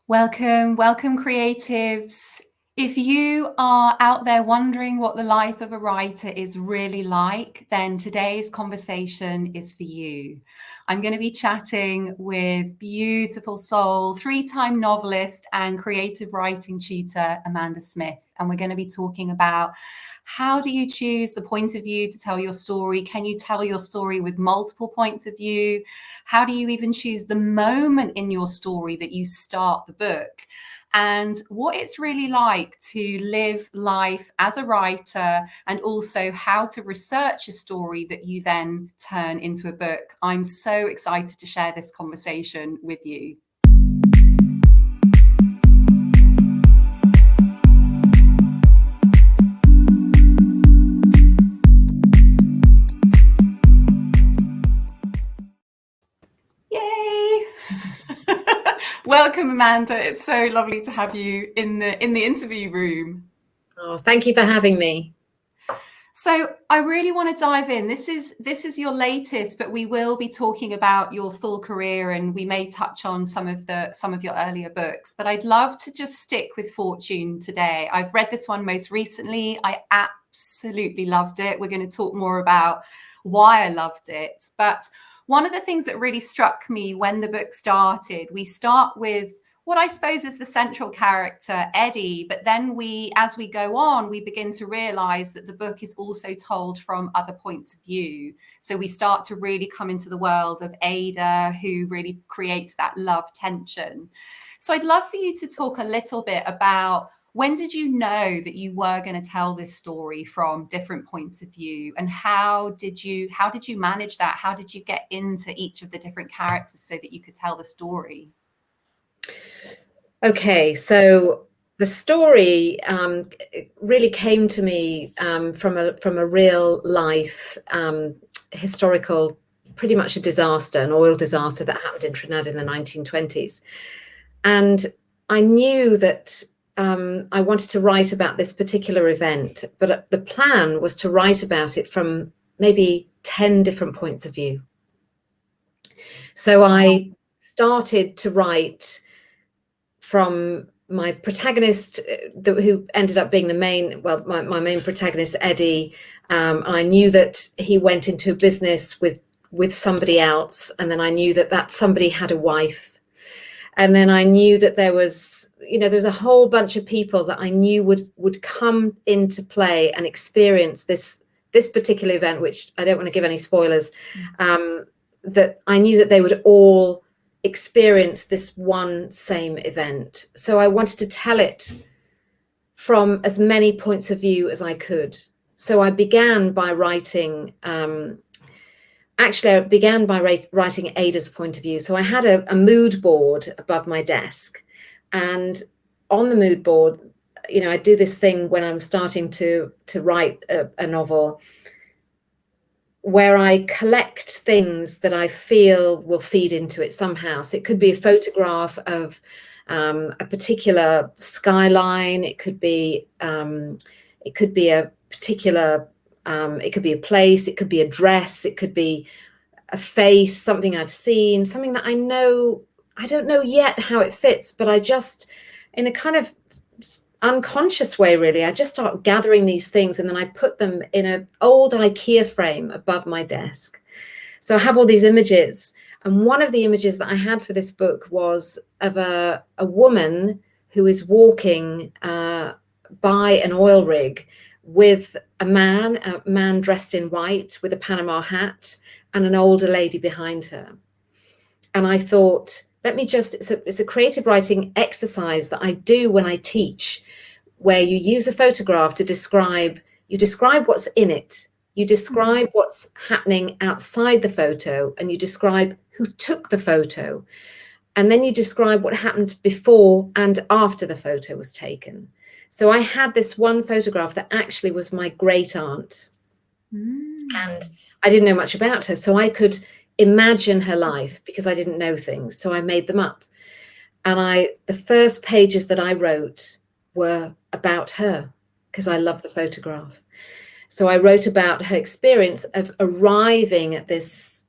Welcome, welcome, creatives. If you are out there wondering what the life of a writer is really like, then today's conversation is for you. I'm going to be chatting with beautiful soul, 3-time novelist and creative writing tutor, Amanda Smyth. And we're going to be talking about how do you choose the point of view to tell your story? Can you tell your story with multiple points of view? How do you even choose the moment in your story that you start the book? And what it's really like to live life as a writer, and also how to research a story that you then turn into a book. I'm so excited to share this conversation with you. Yay! Welcome, Amanda. It's so lovely to have you in the interview room. Oh, thank you for having me. So I really want to dive in. This is your latest, but we will be talking about your full career, and we may touch on some of your earlier books. But I'd love to just stick with Fortune today. I've read this one most recently. I absolutely loved it. We're going to talk more about why I loved it. But one of the things that really struck me when the book started, we start with what I suppose is the central character, Eddie. But then as we go on, we begin to realize that the book is also told from other points of view. So we start to really come into the world of Ada, who really creates that love tension. So I'd love for you to talk a little bit about, when did you know that you were going to tell this story from different points of view, and how did you manage that? How did you get into each of the different characters so that you could tell the story? Okay, so the story really came to me from a real life historical, pretty much a disaster, an oil disaster that happened in Trinidad in the 1920s. And I knew that I wanted to write about this particular event, but the plan was to write about it from maybe 10 different points of view. So I started to write from my protagonist, who ended up being my main protagonist, Eddie. And I knew that he went into business with somebody else. And then I knew that somebody had a wife. And then I knew that there was a whole bunch of people that I knew would come into play and experience this particular event, which I don't want to give any spoilers, that I knew that they would all experience this one same event. So I wanted to tell it from as many points of view as I could. So I began by writing, writing Ada's point of view. So I had a mood board above my desk, and on the mood board, I do this thing when I'm starting to write a novel, where I collect things that I feel will feed into it somehow. So it could be a photograph of a particular skyline. It could be a particular. It could be a place. It could be a dress. It could be a face. Something I've seen. Something that I know. I don't know yet how it fits, but I just, in a kind of unconscious way, really, I just start gathering these things, and then I put them in an old IKEA frame above my desk. So I have all these images, and one of the images that I had for this book was of a woman who is walking by an oil rig with a man dressed in white with a Panama hat, and an older lady behind her. And I thought, it's a creative writing exercise that I do when I teach, where you use a photograph to describe what's in it. You describe what's happening outside the photo, and you describe who took the photo. And then you describe what happened before and after the photo was taken. So I had this one photograph that actually was my great aunt. And I didn't know much about her, so I could imagine her life because I didn't know things. So I made them up. And the first pages that I wrote were about her because I love the photograph. So I wrote about her experience of arriving at this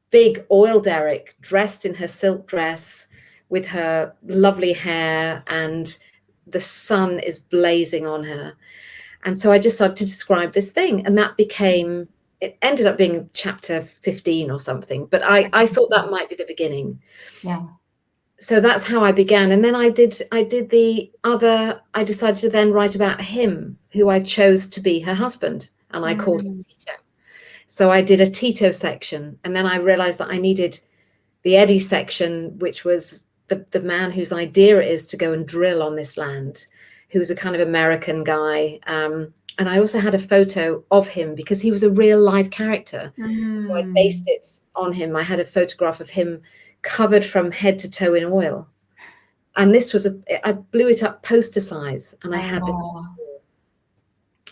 big oil derrick, dressed in her silk dress with her lovely hair, and the sun is blazing on her. And so I just started to describe this thing, and that became, it ended up being chapter 15 or something, but I thought that might be the beginning. Yeah. So that's how I began. And then I decided to then write about him, who I chose to be her husband, and I called him Tito. So I did a Tito section, and then I realized that I needed the Eddie section, which was the man whose idea it is to go and drill on this land, who was a kind of American guy. And I also had a photo of him because he was a real life character. So I based it on him. I had a photograph of him covered from head to toe in oil. And this was I blew it up poster size, and I had this.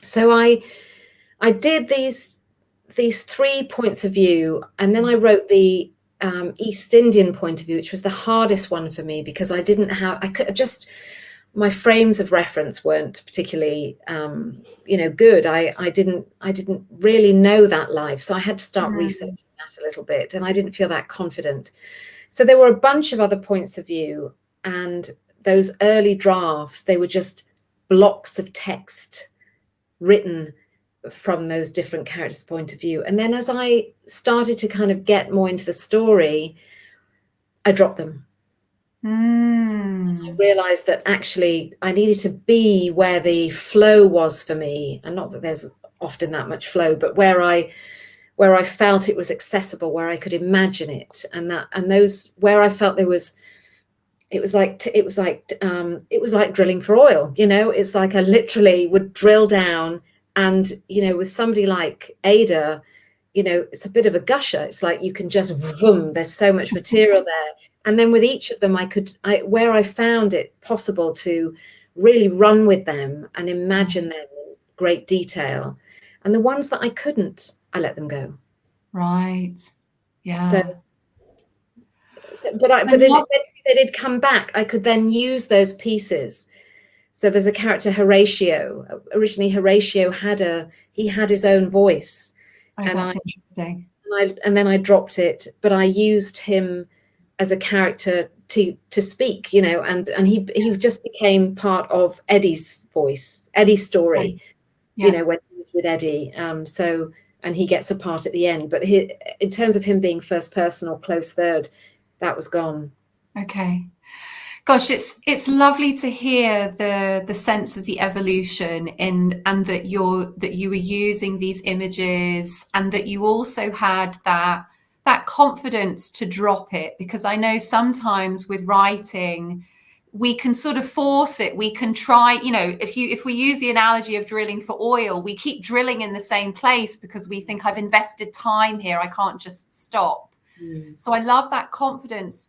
So I did these 3 points of view, and then I wrote the East Indian point of view, which was the hardest one for me because my frames of reference weren't particularly good. I didn't really know that life, so I had to start researching that a little bit, and I didn't feel that confident. So there were a bunch of other points of view, and those early drafts, they were just blocks of text written from those different characters' point of view. And then as I started to kind of get more into the story, I dropped them. I realized that actually I needed to be where the flow was for me, and not that there's often that much flow, but where I felt it was accessible, where I could imagine it, and those where I felt it was like drilling for oil. It's like I literally would drill down, and with somebody like Ada, it's a bit of a gusher. It's like you can just vroom, there's so much material there. And then with each of them, where I found it possible to really run with them and imagine them in great detail. And the ones that I couldn't, I let them go. Right. Yeah. But then eventually they did come back. I could then use those pieces. So there's a character, Horatio. Originally, Horatio had his own voice. Oh, that's interesting. And then I dropped it, but I used him as a character to speak, and he just became part of Eddie's voice, Eddie's story, when he was with Eddie. And he gets a part at the end, but in terms of him being first person or close third, that was gone. Okay. Gosh, it's lovely to hear the sense of the evolution and that you were using these images, and that you also had that confidence to drop it, because I know sometimes with writing we can sort of force it. We can try, if we use the analogy of drilling for oil, we keep drilling in the same place because we think I've invested time here, I can't just stop. So I love that confidence.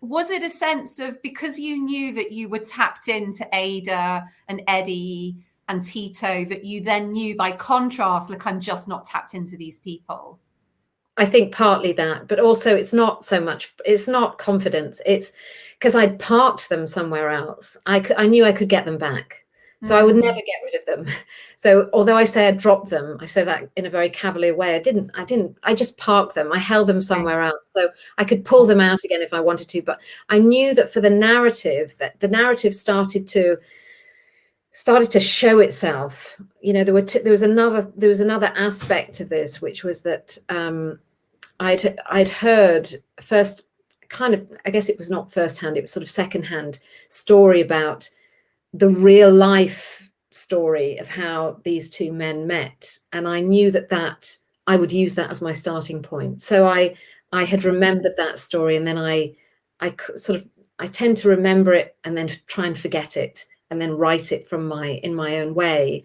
Was it a sense of, because you knew that you were tapped into Ada and Eddie and Tito, that you then knew by contrast, look, I'm just not tapped into these people? I think partly that, but also it's not confidence. It's because I'd parked them somewhere else. I knew I could get them back. So I would never get rid of them. So although I say I dropped them, I say that in a very cavalier way. I just parked them. I held them somewhere else. So I could pull them out again if I wanted to. But I knew that for the narrative, that the narrative started to show itself. There was another aspect of this, which was that I'd heard first, kind of, I guess it was not firsthand, it was sort of secondhand story about the real life story of how these two men met, and I knew that I would use that as my starting point. So I had remembered that story, and then I tend to remember it and then try and forget it and then write it in my own way.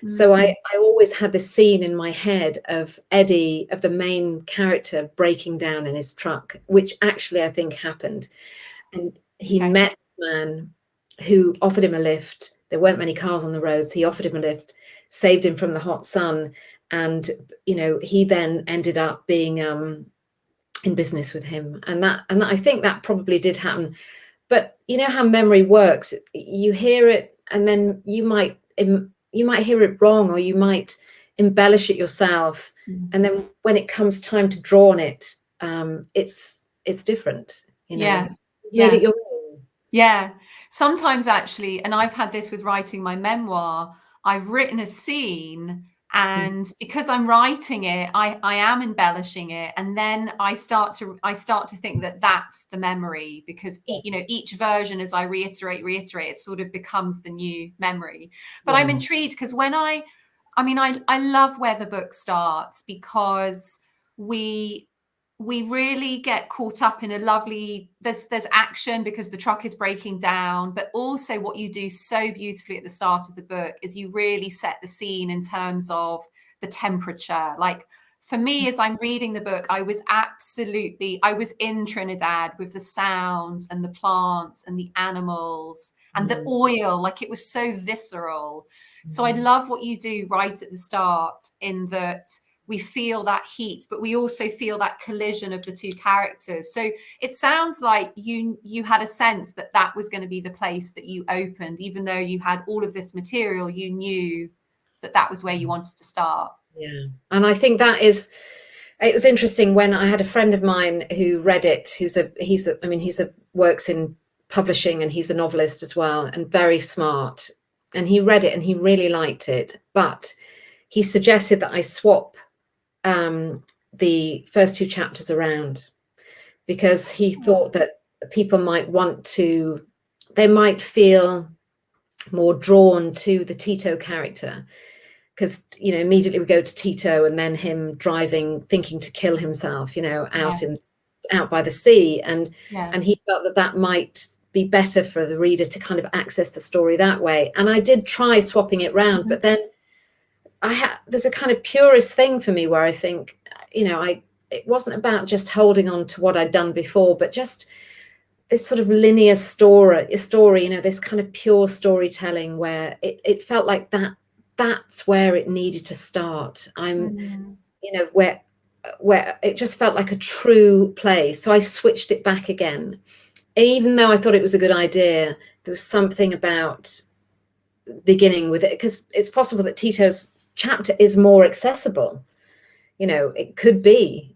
So I always had this scene in my head of Eddie, of the main character, breaking down in his truck, which actually I think happened. And he met a man who offered him a lift. There weren't many cars on the roads. He offered him a lift, saved him from the hot sun. And, he then ended up being in business with him. And I think that probably did happen. But you know how memory works. You hear it, and then you might hear it wrong, or you might embellish it yourself. And then when it comes time to draw on it, it's different. You made it your Yeah. Sometimes actually, and I've had this with writing my memoir, I've written a scene, Mm. and because I'm writing it, I am embellishing it, and then I start to think that that's the memory, because you know, each version, as I reiterate, it sort of becomes the new memory. But I'm Yeah. intrigued because I mean, I love where the book starts, because we we really get caught up in a lovely, there's action because the truck is breaking down, but also what you do so beautifully at the start of the book is you really set the scene in terms of the temperature. Like, for me, as I'm reading the book, I was in Trinidad with the sounds and the plants and the animals and the Mm. oil. Like, it was so visceral. So I Mm. love what you do right at the start, in that we feel that heat, but we also feel that collision of the two characters. So it sounds like you had a sense that that was going to be the place that you opened, even though you had all of this material. You knew that that was where you wanted to start. Yeah. And I think it was interesting when I had a friend of mine who read it, he's a works in publishing, and he's a novelist as well, and very smart. And he read it and he really liked it, but he suggested that I swap the first two chapters around, because he thought that people they might feel more drawn to the Tito character, because immediately we go to Tito and then him driving, thinking to kill himself, Yeah, out by the sea, yeah. and he felt that that might be better for the reader to kind of access the story that way. And I did try swapping it round, Mhm. but then there's a kind of purist thing for me where I think, it wasn't about just holding on to what I'd done before, but just this sort of linear story, this kind of pure storytelling where it felt like that's where it needed to start. Mm. Where it just felt like a true play. So I switched it back again. Even though I thought it was a good idea, there was something about beginning with it, because it's possible that Tito's chapter is more accessible. It could be.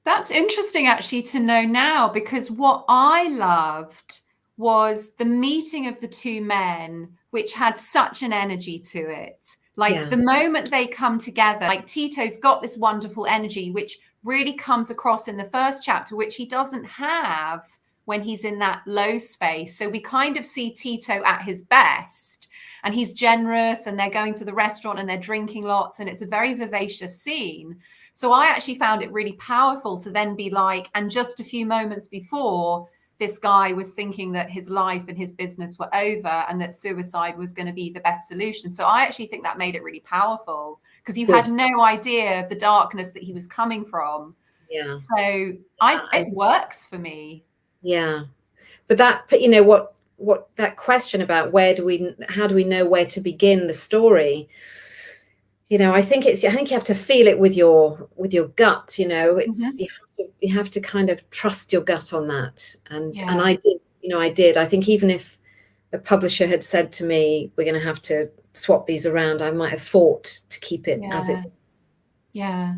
That's interesting actually to know now, because what I loved was the meeting of the two men, which had such an energy to it. Like, Yeah. the moment they come together, like, Tito's got this wonderful energy, which really comes across in the first chapter, which he doesn't have when he's in that low space. So we kind of see Tito at his best, and he's generous, and they're going to the restaurant and they're drinking lots, and it's a very vivacious scene. So I actually found it really powerful to then be like, and just a few moments before, this guy was thinking that his life and his business were over, and that suicide was going to be the best solution. So I actually think that made it really powerful, because you had Good. no idea of the darkness that he was coming from. Yeah. So And it works for me. yeah. But what that question about how do we know where to begin the story? I think you have to feel it with your gut. It's Mhm. you have to kind of trust your gut on that. And Yeah. I did. I think even if the publisher had said to me, we're going to have to swap these around, I might have fought to keep it as it. Yeah. Yeah.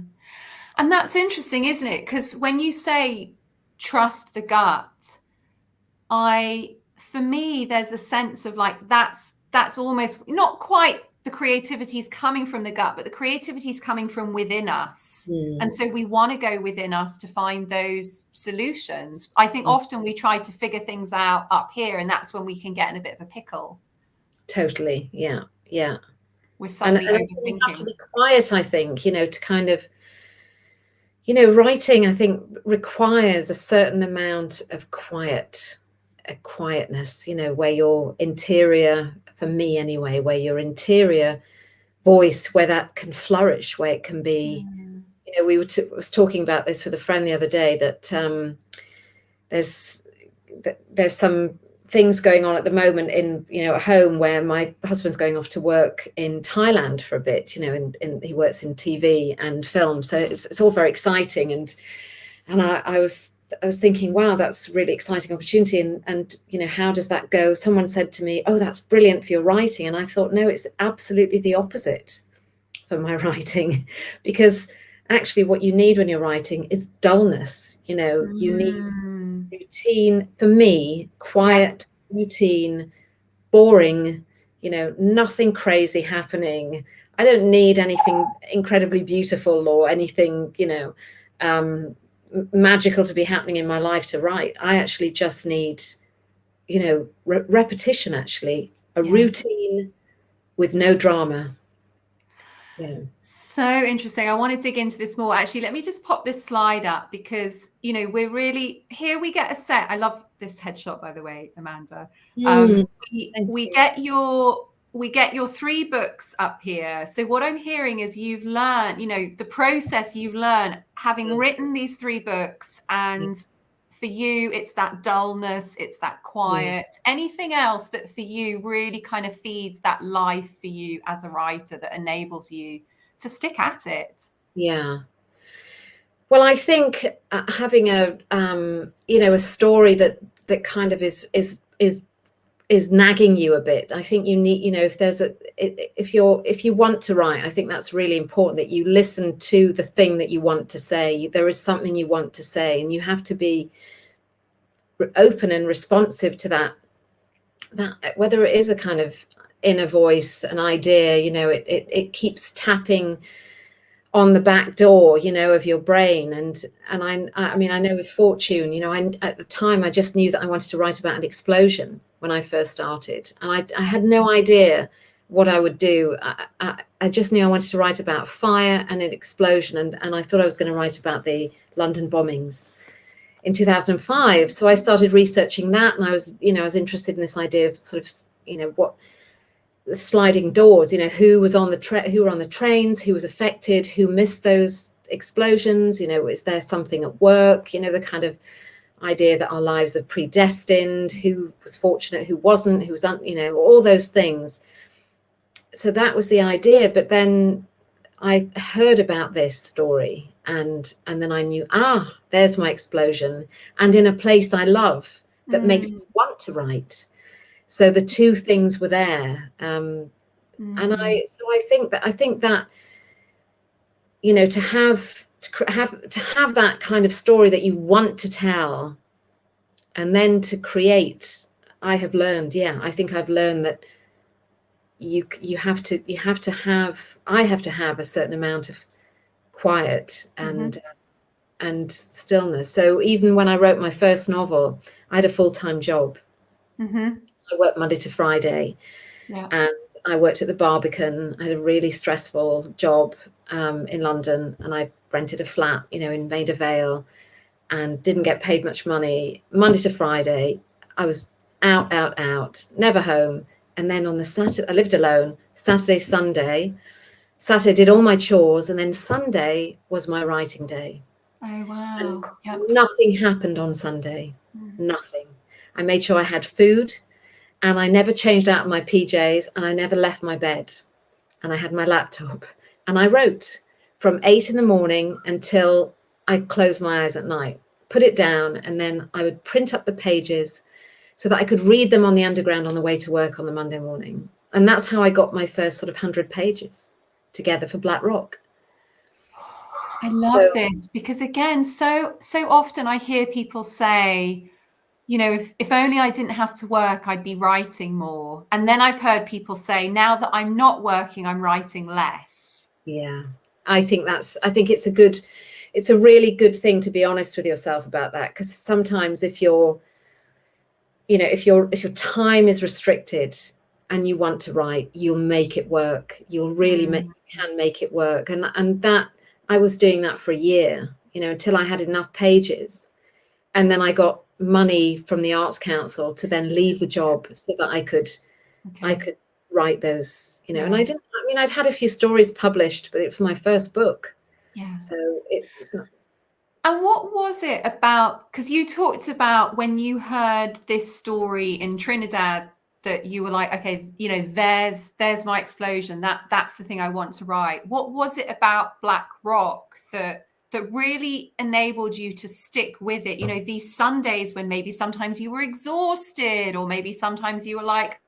And that's interesting, isn't it? Because when you say trust the gut, for me, there's a sense of like, that's almost not quite the creativity is coming from the gut, but the creativity is coming from within us. And Mm, so we want to go within us to find those solutions. I think often we try to figure things out up here, and that's when we can get in a bit of a pickle totally. Yeah. Yeah. with And suddenly also you have to overthinking. be quiet, I think, to kind of, writing, I think, requires a certain amount of quietness, where your interior, for me anyway, where your interior voice, where that can flourish, where it can be, Mm. was talking about this with a friend the other day, that there's there's some things going on at the moment in at home, where my husband's going off to work in Thailand for a bit, he works in TV and film, so it's all very exciting, and I was thinking, wow, that's a really exciting opportunity, and how does that go? Someone said to me, oh, that's brilliant for your writing, and I thought, no, it's absolutely the opposite for my writing, because actually what you need when you're writing is dullness. You need Mm. Routine for me, quiet, routine, boring, nothing crazy happening. I don't need anything incredibly beautiful or anything, magical to be happening in my life to write. I actually just need, repetition, actually, a routine with no drama. Yeah. So interesting. I want to dig into this more. Actually, let me just pop this slide up because, we're really here. We get a set. I love this headshot, by the way, Amanda. We get your 3 books up here. So what I'm hearing is you've learned, the process you've learned having written these 3 books, and for you, it's that dullness, it's that quiet. Anything else that for you really kind of feeds that life for you as a writer that enables you to stick at it? Yeah. Well, I think having a story that kind of is nagging you a bit. I think you need, if you want to write, I think that's really important, that you listen to the thing that you want to say. There is something you want to say, and you have to be open and responsive to that whether it is a kind of inner voice, an idea, it keeps tapping on the back door, of your brain. And I mean, I know with Fortune, at the time, I just knew that I wanted to write about an explosion when I first started. And I had no idea what I would do. I just knew I wanted to write about fire and an explosion. And I thought I was going to write about the London bombings in 2005. So I started researching that. And I was interested in this idea of sort of, what the sliding doors, who was on who were on the trains, who was affected, who missed those explosions, is there something at work, the kind of idea that our lives are predestined, who was fortunate, who wasn't, who was, all those things. So that was the idea. But then I heard about this story and then I knew, there's my explosion, and in a place I love that makes me want to write. So the 2 things were there. And I think that, to have that kind of story that you want to tell, and then to create, I have learned that I have to have a certain amount of quiet and stillness. So even when I wrote my first novel, I had a full-time job. I worked Monday to Friday, and I worked at the Barbican. I had a really stressful job in London, and I rented a flat, in Maida Vale, and didn't get paid much money. Monday to Friday, I was out, never home. And then on the Saturday, I lived alone. Saturday did all my chores, and then Sunday was my writing day. Oh, wow. And nothing happened on Sunday. Nothing. I made sure I had food, and I never changed out of my PJs, and I never left my bed. And I had my laptop, and I wrote from 8 in the morning until I closed my eyes at night, put it down, and then I would print up the pages so that I could read them on the Underground on the way to work on the Monday morning. And that's how I got my first sort of 100 pages together for Black Rock. I love this, because again, so often I hear people say, if only I didn't have to work, I'd be writing more. And then I've heard people say, now that I'm not working, I'm writing less. Yeah, I think it's a really good thing to be honest with yourself about that, because sometimes if your time is restricted and you want to write, you'll make it work. You'll really can make it work. And that I was doing that for a year, until I had enough pages. And then I got money from the Arts Council to then leave the job so that I could write those, and I'd had a few stories published, but it was my first book. So it's not. And what was it about, because you talked about when you heard this story in Trinidad that you were like, okay, there's my explosion. That's the thing I want to write. What was it about Black Rock that really enabled you to stick with it? These Sundays when maybe sometimes you were exhausted, or maybe sometimes you were like,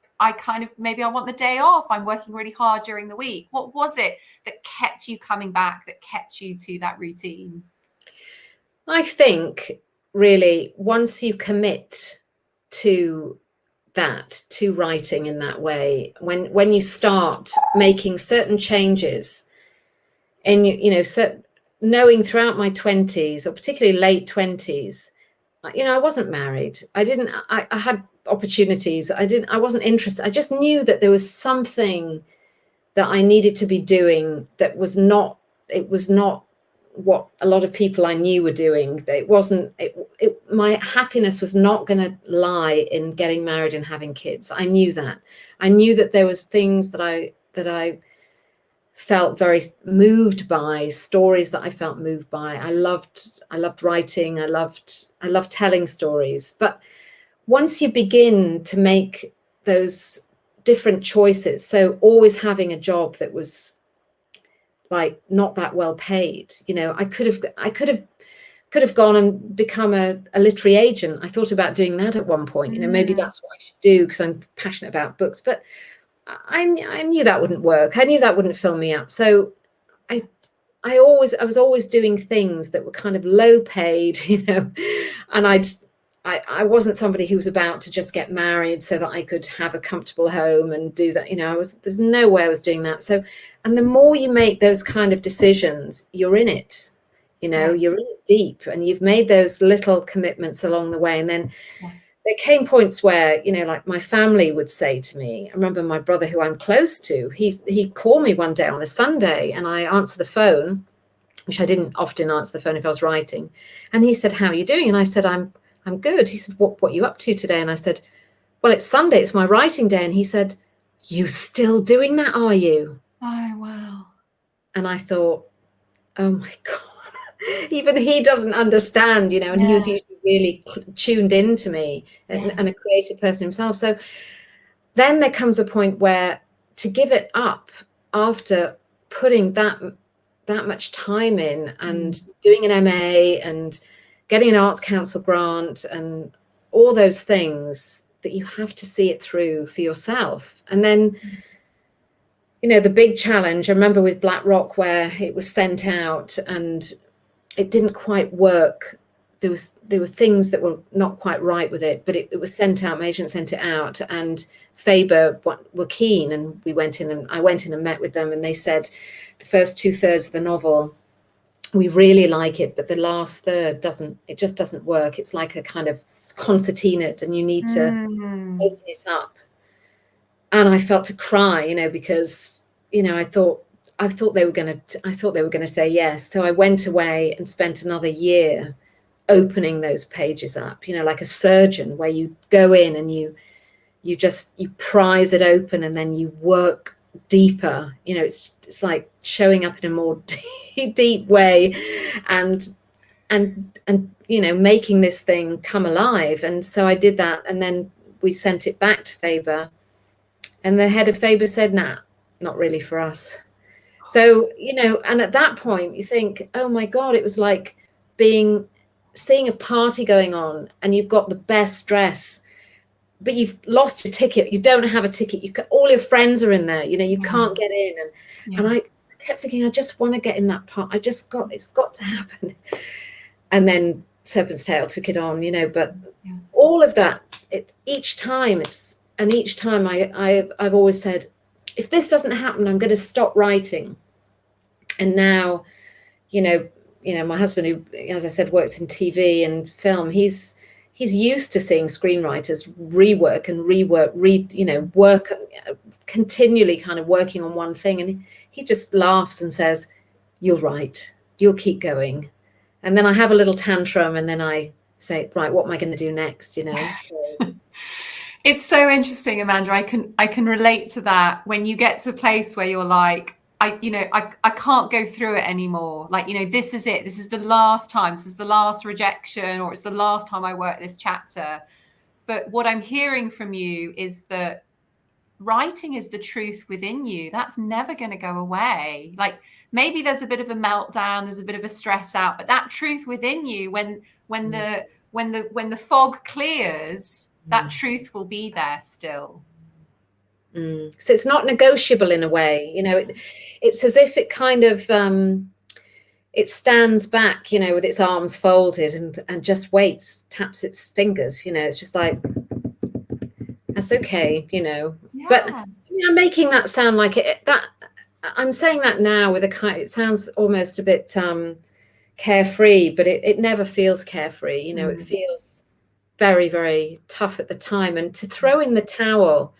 maybe I want the day off. I'm working really hard during the week. What was it that kept you coming back, that kept you to that routine? I think really, once you commit to that, to writing in that way, when you start making certain changes, and knowing throughout my 20s, or particularly late 20s, I wasn't married. I had opportunities. I wasn't interested. I just knew that there was something that I needed to be doing that was not, it was not what a lot of people I knew were doing. It wasn't, my happiness was not going to lie in getting married and having kids. I knew that. I knew that there was things that I felt very moved by, stories that I felt moved by. I loved writing. I loved telling stories. But once you begin to make those different choices, so always having a job that was like not that well paid, I could have gone and become a literary agent. I thought about doing that at one point. Maybe that's what I should do because I'm passionate about books. But I knew that wouldn't work. I knew that wouldn't fill me up. So I was always doing things that were kind of low paid, and I wasn't somebody who was about to just get married so that I could have a comfortable home and do that. There's no way I was doing that. So, and the more you make those kind of decisions, you're in it, Yes. you're in it deep, and you've made those little commitments along the way. And then there came points where, like my family would say to me, I remember my brother, who I'm close to, he called me one day on a Sunday, and I answered the phone, which I didn't often answer the phone if I was writing. And he said, "How are you doing?" And I said, I'm good. He said, what are you up to today? And I said, "Well, it's Sunday, it's my writing day." And he said, "You still doing that, are you?" Oh, wow. And I thought, oh my God. Even he doesn't understand, and he was usually really tuned into me, and a creative person himself. So then there comes a point where to give it up after putting that much time in and doing an MA and getting an Arts Council grant and all those things, that you have to see it through for yourself. And then, the big challenge, I remember with Black Rock, where it was sent out and it didn't quite work. There were things that were not quite right with it, but it was sent out. My agent sent it out, and Faber were keen, and I went in and met with them, and they said the first 2/3 of the novel, we really like it, but the last third just doesn't work. It's like it's concertinaed, and you need to open it up. And I felt to cry, because I thought they were going to say yes. So I went away and spent another year opening those pages up, like a surgeon, where you go in and you prise it open, and then you work deeper. It's like showing up in a more deep way, and making this thing come alive. And so I did that, and then we sent it back to Faber, and the head of Faber said, "Nah, not really for us." So, and at that point you think, oh my God, it was like seeing a party going on, and you've got the best dress, but you've lost your ticket. You don't have a ticket. All your friends are in there, you can't get in. And I kept thinking, I just want to get in that part. It's got to happen. And then Serpent's Tail took it on, but all of that, each time I've always said, if this doesn't happen, I'm going to stop writing. And now, my husband, who, as I said, works in TV and film, he's used to seeing screenwriters rework, work continually, kind of working on one thing. And he just laughs and says, "You're right, you'll keep going." And then I have a little tantrum, and then I say, "Right, what am I going to do next?" So. It's so interesting, Amanda. I can relate to that. When you get to a place where you're like, I can't go through it anymore. Like, this is it. This is the last time. This is the last rejection, or it's the last time I work this chapter. But what I'm hearing from you is that writing is the truth within you. That's never going to go away. Like, maybe there's a bit of a meltdown, there's a bit of a stress out, but that truth within you, when the fog clears, that truth will be there still. So it's not negotiable in a way, it's as if it kind of it stands back, you know, with its arms folded and just waits, taps its fingers, you know, it's just like, that's okay, you know. But Yeah. I'm making that sound like that I'm saying that now with a kind, it sounds almost a bit carefree, but it never feels carefree, you know. It feels very, very tough at the time. And to throw in the towel,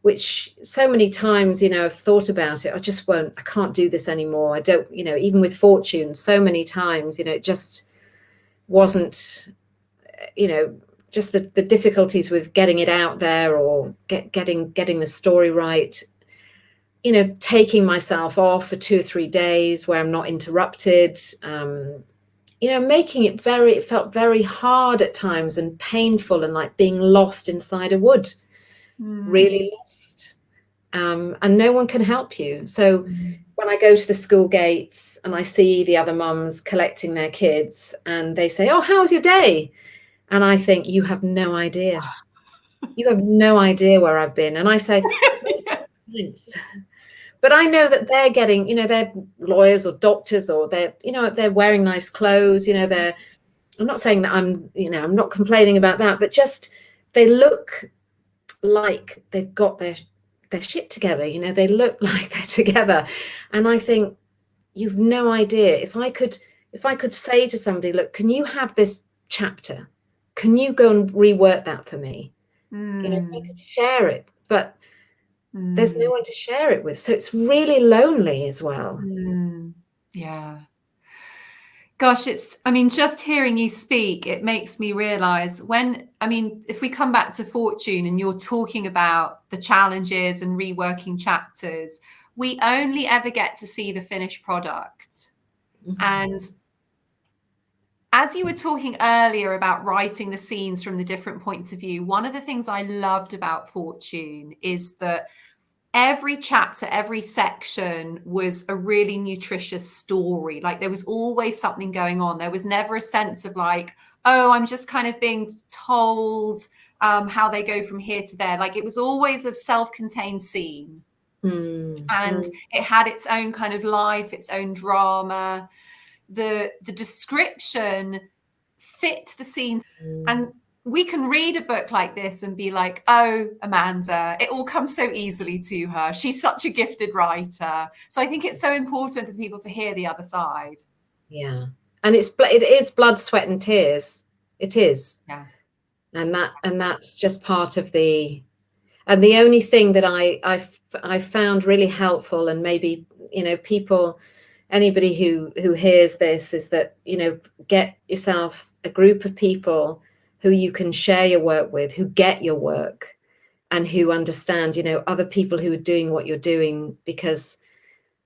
which so many times, you know, I've thought about it, I can't do this anymore. I don't, you know, even with Fortune, so many times, you know, it just wasn't, you know, just the difficulties with getting it out there, or getting the story right, you know, taking myself off for 2 or 3 days where I'm not interrupted, you know, making it felt very hard at times and painful, and like being lost inside a wood, really lost. And no one can help you. So when I go to the school gates and I see the other mums collecting their kids and they say, "Oh, how's your day?" And I think, you have no idea. You have no idea where I've been. And I say, thanks. But I know that they're getting, you know, they're lawyers or doctors, or they're, you know, they're wearing nice clothes, you know, I'm not saying that you know, I'm not complaining about that, but just they look like they've got their shit together, you know, they look like they're together. And I think, you've no idea. If I could say to somebody, look, can you have this chapter? Can you go and rework that for me? You know, if I could share it, but there's no one to share it with. So it's really lonely as well. Yeah. Gosh, I mean, just hearing you speak, it makes me realize if we come back to Fortune and you're talking about the challenges and reworking chapters, we only ever get to see the finished product. And as you were talking earlier about writing the scenes from the different points of view, one of the things I loved about Fortune is that every chapter, every section was a really nutritious story. Like there was always something going on. There was never a sense of like, oh, I'm just kind of being told how they go from here to there. Like it was always a self-contained scene. And it had its own kind of life, its own drama. The description fit the scenes. And we can read a book like this and be like, oh, Amanda, it all comes so easily to her. She's such a gifted writer. So I think it's so important for people to hear the other side. Yeah. And it is blood, sweat and tears. It is. Yeah. And that's just part of the only thing that I found really helpful, and maybe, you know, anybody who hears this, is that, you know, get yourself a group of people who you can share your work with, who get your work and who understand, you know, other people who are doing what you're doing, because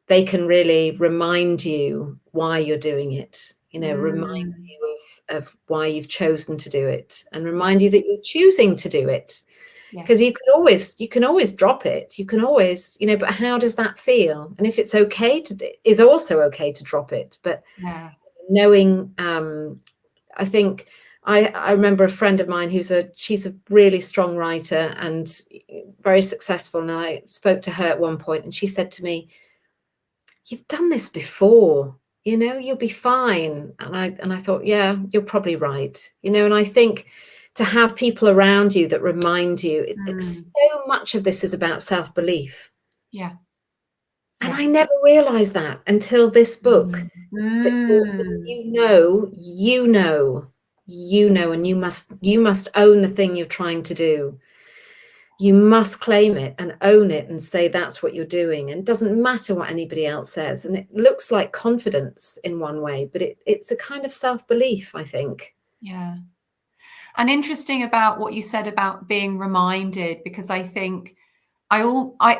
they can really remind you why you're doing it, you know, remind you of why you've chosen to do it, and remind you that you're choosing to do it. Because you can always drop it. You can always, you know, but how does that feel? And if it's okay is also okay to drop it. But knowing, I think I remember a friend of mine she's a really strong writer and very successful. And I spoke to her at one point and she said to me, "You've done this before, you know, you'll be fine." And I thought, yeah, you're probably right. You know, and I think to have people around you that remind you, so much of this is about self-belief. Yeah. And I never realized that until this book. That you know, and you must own the thing you're trying to do. You must claim it and own it and say that's what you're doing. And it doesn't matter what anybody else says. And it looks like confidence in one way, but it's a kind of self-belief, I think. Yeah. And interesting about what you said about being reminded, because I think I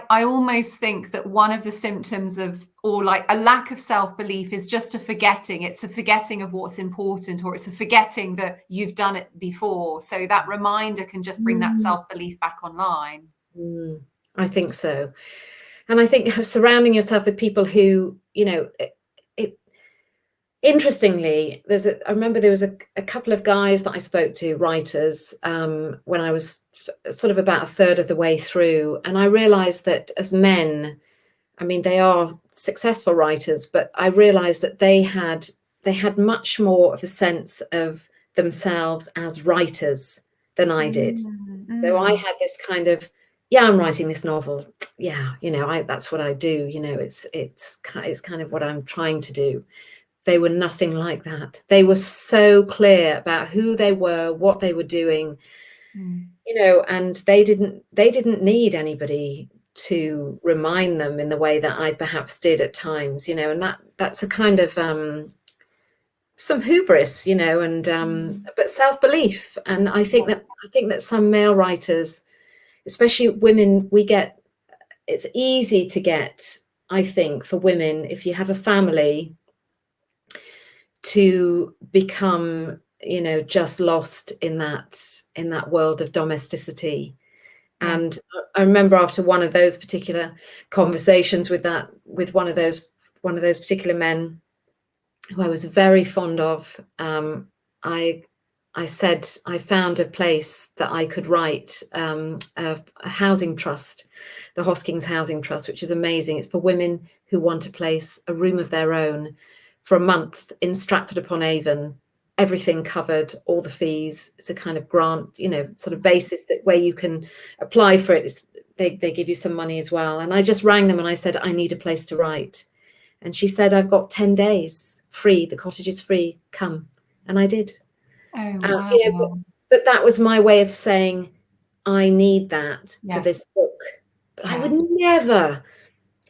almost think that one of the symptoms of, or like a lack of self-belief, is just a forgetting. It's a forgetting of what's important, or it's a forgetting that you've done it before. So that reminder can just bring that self-belief back online. I think so. And I think surrounding yourself with people who, you know, interestingly, I remember there was a couple of guys that I spoke to, writers, when I was sort of about a third of the way through. And I realized that as men, I mean, they are successful writers, but I realized that they had much more of a sense of themselves as writers than I did. Mm, So I mm, had this kind of, yeah, I'm writing this novel. Yeah, that's what I do. It's kind of what I'm trying to do. They were nothing like that. They were so clear about who they were, what they were doing, mm. and they didn't need anybody to remind them in the way that I perhaps did at times, and that's a kind of some hubris, and Mm. but self-belief. And I think that some male writers, especially women, it's easy to get, I think, for women, if you have a family, to become, just lost in that world of domesticity. Yeah. And I remember after one of those particular conversations with one of those particular men who I was very fond of, I I said I found a place that I could write a housing trust, the Hoskings Housing Trust, which is amazing. It's for women who want a place, a room of their own, for a month in Stratford upon Avon, everything covered, all the fees. It's a kind of grant, sort of basis that where you can apply for it. They give you some money as well. And I just rang them and I said, I need a place to write. And she said, I've got 10 days free. The cottage is free. Come. And I did. Oh, Uh, you know, but, wow. but that was my way of saying, I need that for Yeah. this book. But Yeah. it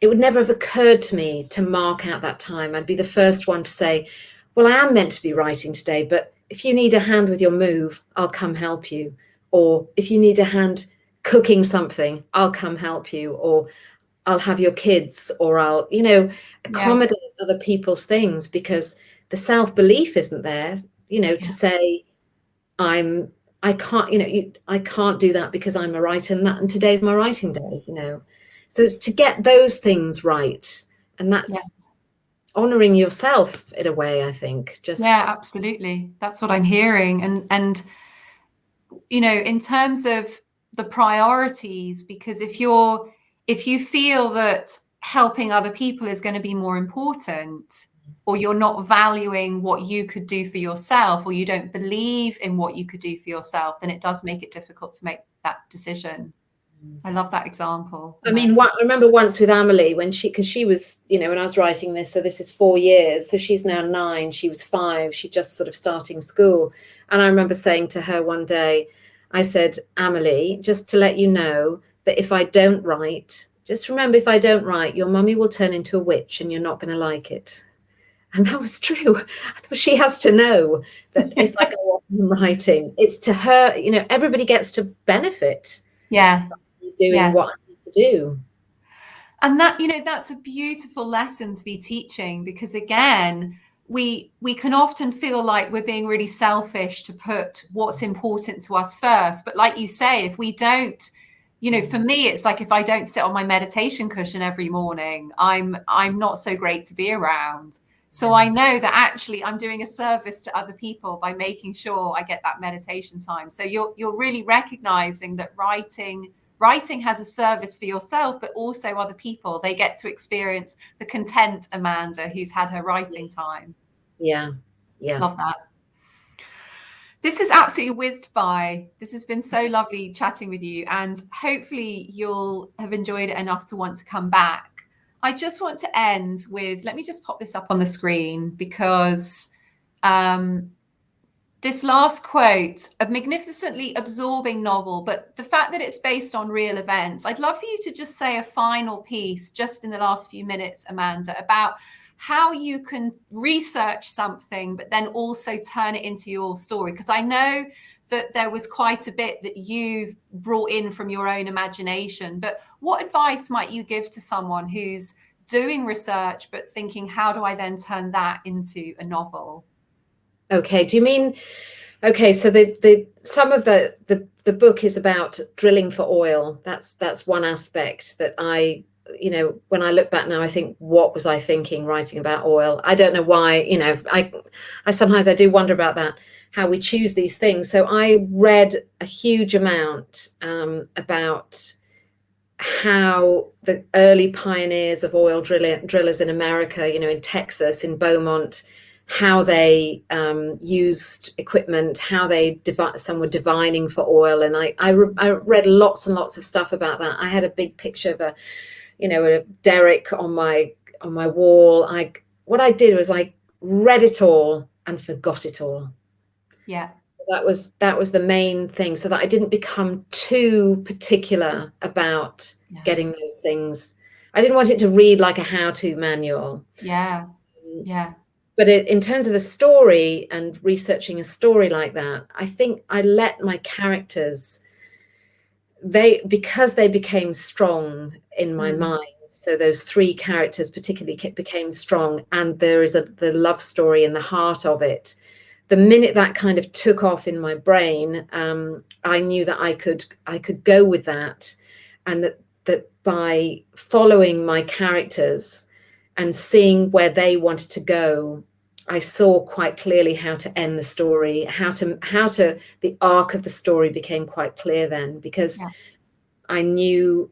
would never have occurred to me to mark out that time. I'd be the first one to say, well, I am meant to be writing today, but if you need a hand with your move, I'll come help you. Or if you need a hand cooking something, I'll come help you. Or I'll have your kids, or I'll, Yeah. accommodate other people's things, because the self-belief isn't there, to Yeah. say, I'm I can't, I can't do that because I'm a writer, and today's my writing day. So it's to get those things right, and Yeah. that's honoring yourself in a way, I think. Yeah, Just absolutely. That's what I'm hearing. And in terms of the priorities, because if you feel that helping other people is going to be more important, or you're not valuing what you could do for yourself, or you don't believe in what you could do for yourself, then it does make it difficult to make that decision. I love that example, I mean, Amanda. I remember once with Amelie, because she was, when I was writing this, so this is 4 years, so she's now 9, she was 5, she just sort of starting school. And I remember saying to her one day, I said, Amelie, just to let you know that if I don't write, just remember, if I don't write, your mummy will turn into a witch and you're not going to like it. And that was true. She has to know that if I go on writing, it's to her, everybody gets to benefit Yeah. doing Yeah. what I need to do. And that's a beautiful lesson to be teaching, because again, we can often feel like we're being really selfish to put what's important to us first. But like you say, if we don't, for me, it's like, if I don't sit on my meditation cushion every morning, I'm not so great to be around. So I know that actually I'm doing a service to other people by making sure I get that meditation time. So you're really recognizing that writing has a service for yourself, but also other people. They get to experience the content Amanda, who's had her writing time. Yeah. Yeah. Love that. This is absolutely whizzed by. This has been so lovely chatting with you, and hopefully you'll have enjoyed it enough to want to come back. I just want to end with, let me just pop this up on the screen, because this last quote, a magnificently absorbing novel, but the fact that it's based on real events. I'd love for you to just say a final piece just in the last few minutes, Amanda, about how you can research something, but then also turn it into your story. Because I know that there was quite a bit that you've brought in from your own imagination, but what advice might you give to someone who's doing research, but thinking, how do I then turn that into a novel? Okay. Do you mean, okay, so some of the book is about drilling for oil. That's one aspect that when I look back now, I think, what was I thinking writing about oil? I don't know why, I sometimes I do wonder about that, how we choose these things. So I read a huge amount about how the early pioneers of oil drillers in America, in Texas, in Beaumont, how they used equipment, how some were divining for oil. And I read lots and lots of stuff about that. I had a big picture of a derrick on my wall. What I did was I read it all and forgot it all. Yeah. That was the main thing, so that I didn't become too particular about getting those things. I didn't want it to read like a how-to manual. Yeah. But in terms of the story and researching a story like that, I think I let my characters, because they became strong in my mind. So those 3 characters particularly became strong, and there is the love story in the heart of it. The minute that kind of took off in my brain, I knew that I could go with that, and that by following my characters and seeing where they wanted to go, I saw quite clearly how to end the story, how to the arc of the story became quite clear then, because I knew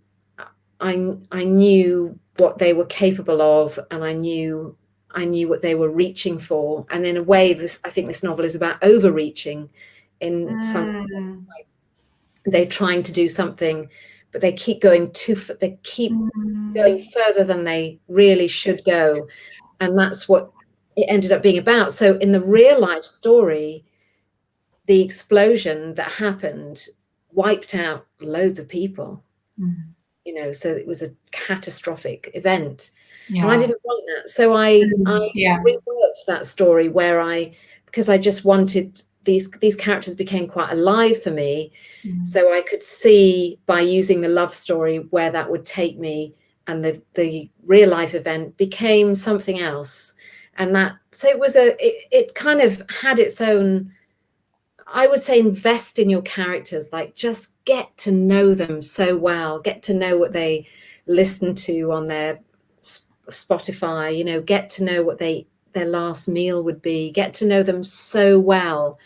what they were capable of, and I knew what they were reaching for. And in a way, I think this novel is about overreaching in some. They're trying to do something, but they keep going going further than they really should go. And that's what it ended up being about. So in the real life story, the explosion that happened wiped out loads of people. So it was a catastrophic event. And I didn't want that. So I reworked that story because I just wanted these characters became quite alive for me. So I could see, by using the love story, where that would take me, and the real life event became something else. And so it kind of had its own, I would say, invest in your characters, like just get to know them so well, get to know what they listen to on their Spotify, get to know what their last meal would be, get to know them so well.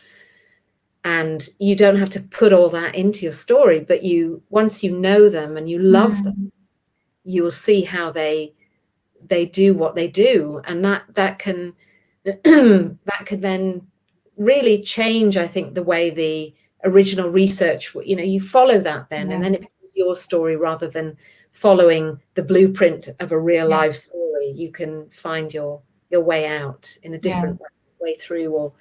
And you don't have to put all that into your story, but once you know them and you love them, you will see how they do what they do. And that can then really change, I think, the way the original research, you follow that then, and then it becomes your story rather than following the blueprint of a real life story. You can find your way out in a different way through,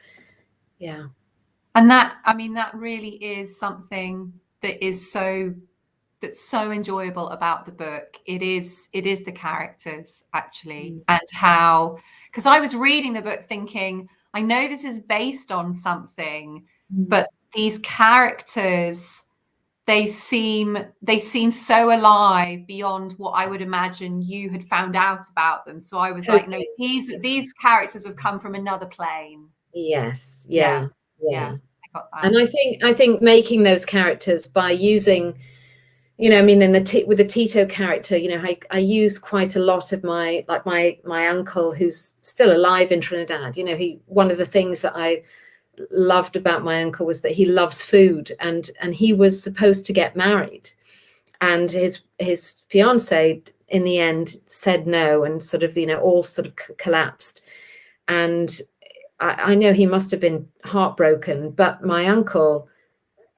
And that really is something that's so enjoyable about the book. It is the characters, actually, and how, because I was reading the book thinking, I know this is based on something, but these characters, they seem so alive beyond what I would imagine you had found out about them. So I was like, no, these characters have come from another plane. Yes. I got that. And I think making those characters by using, with the Tito character, I use quite a lot of my uncle, who's still alive in Trinidad. One of the things that I loved about my uncle was that he loves food, and he was supposed to get married, and his fiance in the end said no, and sort of all sort of collapsed. And I know he must have been heartbroken, but my uncle,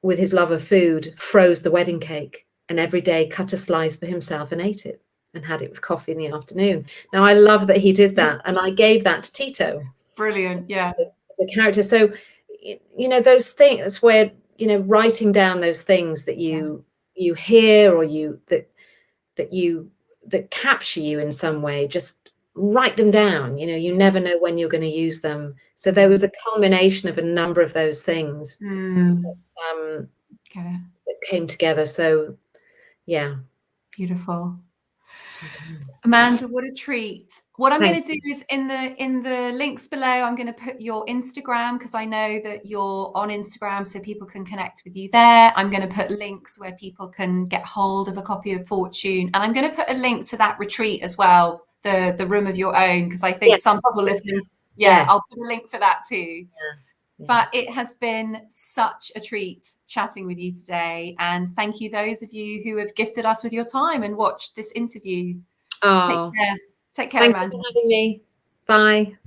with his love of food, froze the wedding cake, and every day cut a slice for himself and ate it and had it with coffee in the afternoon. Now, I love that he did that, and I gave that to Tito. Brilliant. As a character. So, those things where, writing down those things that you hear, or that capture you in some way, just write them down. You never know when you're going to use them. So there was a culmination of a number of those things that came together. So, beautiful. Amanda, what a treat. What I'm going to do is in the links below, I'm going to put your Instagram, because I know that you're on Instagram, so people can connect with you there. I'm going to put links where people can get hold of a copy of Fortune, and I'm going to put a link to that retreat as well, the Room of Your Own, because I think some people listening, I'll put a link for that too. But it has been such a treat chatting with you today. And thank you, those of you who have gifted us with your time and watched this interview. Take Oh, care. Take care, thank you Amanda. for having me. Bye.